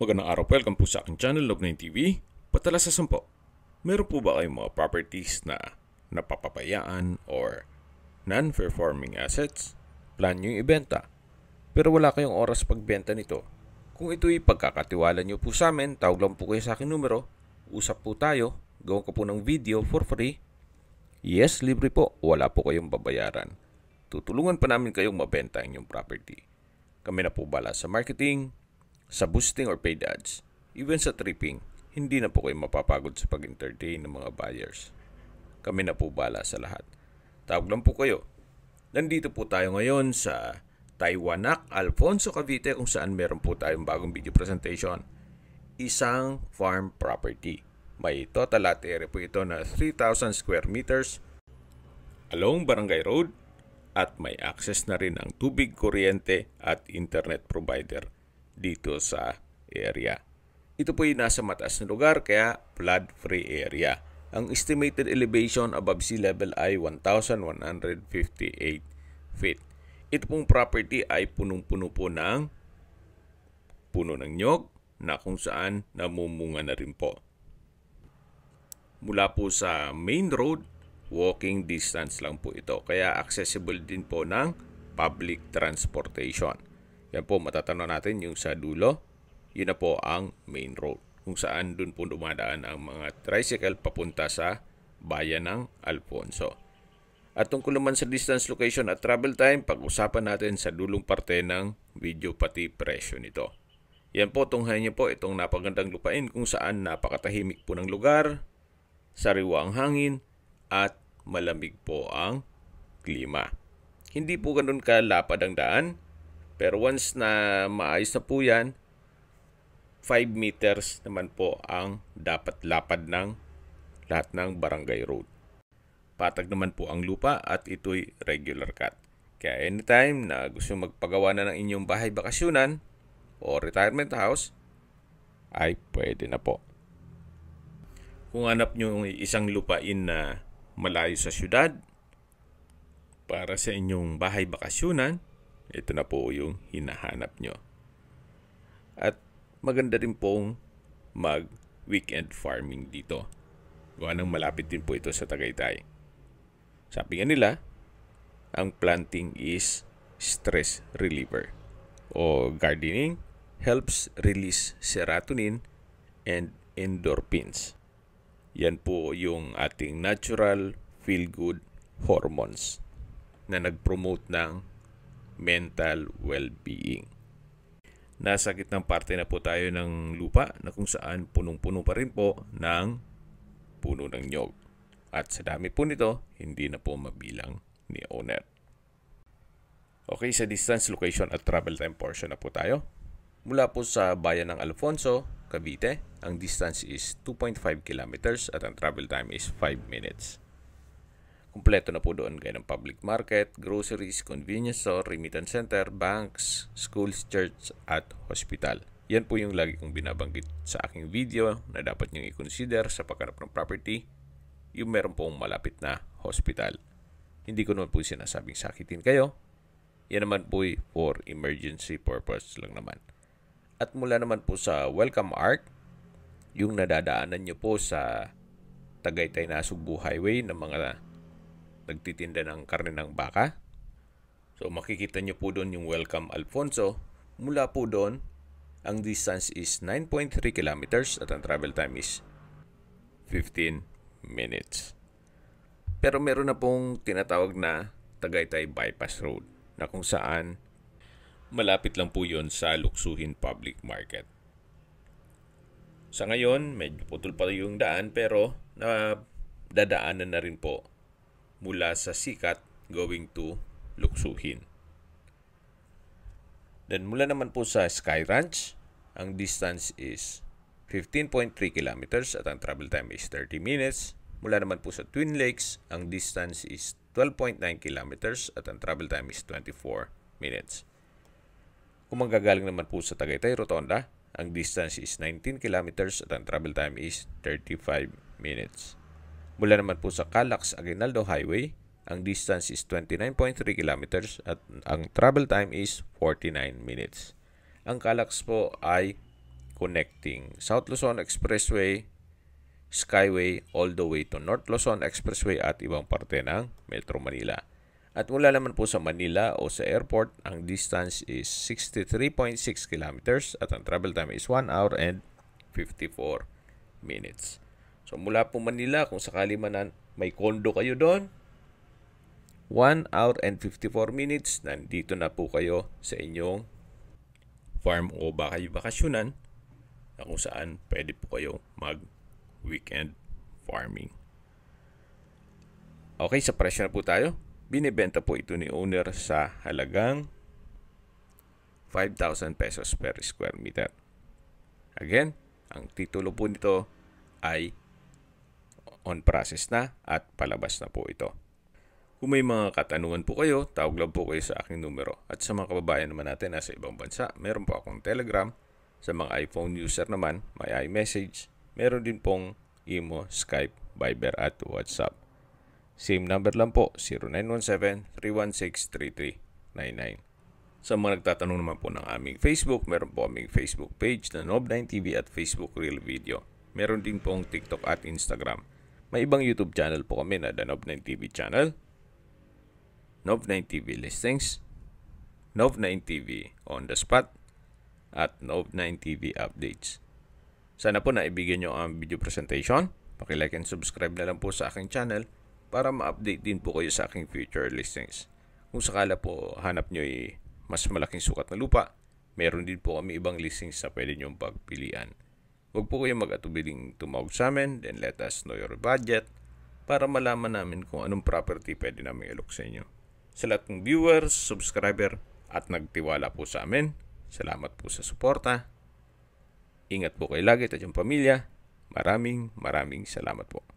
Magandang araw po, welcome po sa aking channel, Log9 TV. Patalasasan po, meron po ba kayong mga properties na napapabayaan or non-performing assets? Plan nyo yung ibenta, pero wala kayong oras pagbenta nito. Kung ito'y pagkakatiwala nyo po sa amin, tawag lang po kayo sa aking numero, usap po tayo, gawin ko po ng video for free. Yes, libre po, wala po kayong babayaran. Tutulungan pa namin kayong mabenta ang inyong property. Kami na po bala sa marketing, sa boosting or paid ads, even sa tripping, hindi na po kayo mapapagod sa pag-entertain ng mga buyers. Kami na po bala sa lahat. Tawag lang po kayo. Nandito po tayo ngayon sa Taiwanak, Alfonso, Cavite, kung saan meron po tayong bagong video presentation. Isang farm property. May total lot area po ito na 3,000 square meters along Barangay Road at may access na rin ang tubig, kuryente at internet provider dito sa area. Ito po ay nasa mataas na lugar kaya flood-free area. Ang estimated elevation above sea level ay 1,158 feet. Ito pong property ay punong-puno po ng puno ng nyog na kung saan namumunga na rin po. Mula po sa main road, walking distance lang po ito. Kaya accessible din po ng public transportation. Yan po, matatanaw natin yung sa dulo. Yun na po ang main road. Kung saan dun po dumadaan ang mga tricycle papunta sa bayan ng Alfonso. At tungkol naman sa distance, location at travel time, pag-usapan natin sa dulong parte ng video pati presyo nito. Yan po, tunghayan niyo po itong napagandang lupain kung saan napakatahimik po ng lugar, sariwa ang hangin, at malamig po ang klima. Hindi po ganun kalapad ang daan. Pero once na maayos na po yan, 5 meters naman po ang dapat lapad ng lahat ng barangay road. Patag naman po ang lupa at ito'y regular cut. Kaya anytime na gusto magpagawa na ng inyong bahay bakasyonan o retirement house, ay pwede na po. Kung hanap nyo isang lupain na malayo sa syudad para sa inyong bahay bakasyonan, ito na po yung hinahanap nyo. At maganda rin pong mag-weekend farming dito. Gawa ng malapit din po ito sa Tagaytay. Sabi nga nila, ang planting is stress reliever. O gardening helps release serotonin and endorphins. Yan po yung ating natural feel-good hormones na nag-promote ng mental well-being. Nasa gitnang parte na po tayo ng lupa na kung saan punong-puno pa rin po ng puno ng nyog. At sa dami po nito, hindi na po mabilang ni owner. Okay, sa distance, location at travel time portion na po tayo. Mula po sa bayan ng Alfonso, Cavite, ang distance is 2.5 kilometers at ang travel time is 5 minutes. Kumpleto na po doon gaya ng public market, groceries, convenience store, remittance center, banks, schools, church, at hospital. Yan po yung lagi kong binabanggit sa aking video na dapat nyo i-consider sa paghanap ng property, yung meron pong malapit na hospital. Hindi ko naman po sinasabing sakitin kayo. Yan naman po for emergency purpose lang naman. At mula naman po sa Welcome Arc, yung nadadaanan nyo po sa Tagaytay-Nasugbu Highway ng mga nagtitinda ng karne ng baka. So makikita nyo po doon yung Welcome Alfonso. Mula po doon, ang distance is 9.3 kilometers at ang travel time is 15 minutes. Pero meron na pong tinatawag na Tagaytay Bypass Road na kung saan malapit lang po yon sa Luksuhin Public Market. Sa ngayon, medyo putol pa yung daan pero dadaanan na rin po mula sa Sikat going to Luksuhin. Then mula naman po sa Sky Ranch, ang distance is 15.3 kilometers at ang travel time is 30 minutes. Mula naman po sa Twin Lakes, ang distance is 12.9 kilometers at ang travel time is 24 minutes. Kung manggagaling naman po sa Tagaytay Rotonda, ang distance is 19 kilometers at ang travel time is 35 minutes. Mula naman po sa Calax Aguinaldo Highway, ang distance is 29.3 kilometers at ang travel time is 49 minutes. Ang Calax po ay connecting South Luzon Expressway, Skyway, all the way to North Luzon Expressway at ibang parte ng Metro Manila. At mula naman po sa Manila o sa airport, ang distance is 63.6 kilometers at ang travel time is 1 hour and 54 minutes. So mula po Manila, kung sakali man may kondo kayo doon, 1 hour and 54 minutes, nandito na po kayo sa inyong farm o baka kayo bakasyonan na kung saan pwede po kayo mag-weekend farming. Okay, sa presyo na po tayo. Binibenta po ito ni owner sa halagang 5,000 pesos per square meter. Again, ang titulo po nito ay on process na at palabas na po ito. Kung may mga katanungan po kayo, tawag lang po kayo sa aking numero. At sa mga kababayan naman natin nasa ibang bansa, meron po akong Telegram. Sa mga iPhone user naman, may iMessage. Meron din pong Imo, Skype, Viber at WhatsApp. Same number lang po, 0917-316-3399. Sa mga nagtatanong naman po ng aming Facebook, meron po aming Facebook page na Nob9TV at Facebook Real Video. Meron din pong TikTok at Instagram. May ibang YouTube channel po kami na The Nob9TV channel, Nob9TV Listings, Nob9TV On The Spot, at Nob9TV Updates. Sana po naibigyan nyo ang video presentation. Paki-like and subscribe na lang po sa aking channel para ma-update din po kayo sa aking future listings. Kung sakala po hanap nyo mas malaking sukat na lupa, meron din po kami ibang listings na pwede nyong pagpilian. Huwag po kayong mag-atubiling tumawag sa amin, then let us know your budget para malaman namin kung anong property pwede namin ilok sa inyo. Sa lahat ng viewers, subscriber at nagtiwala po sa amin, salamat po sa suporta. Ingat po kayo lagi at yung pamilya. Maraming salamat po.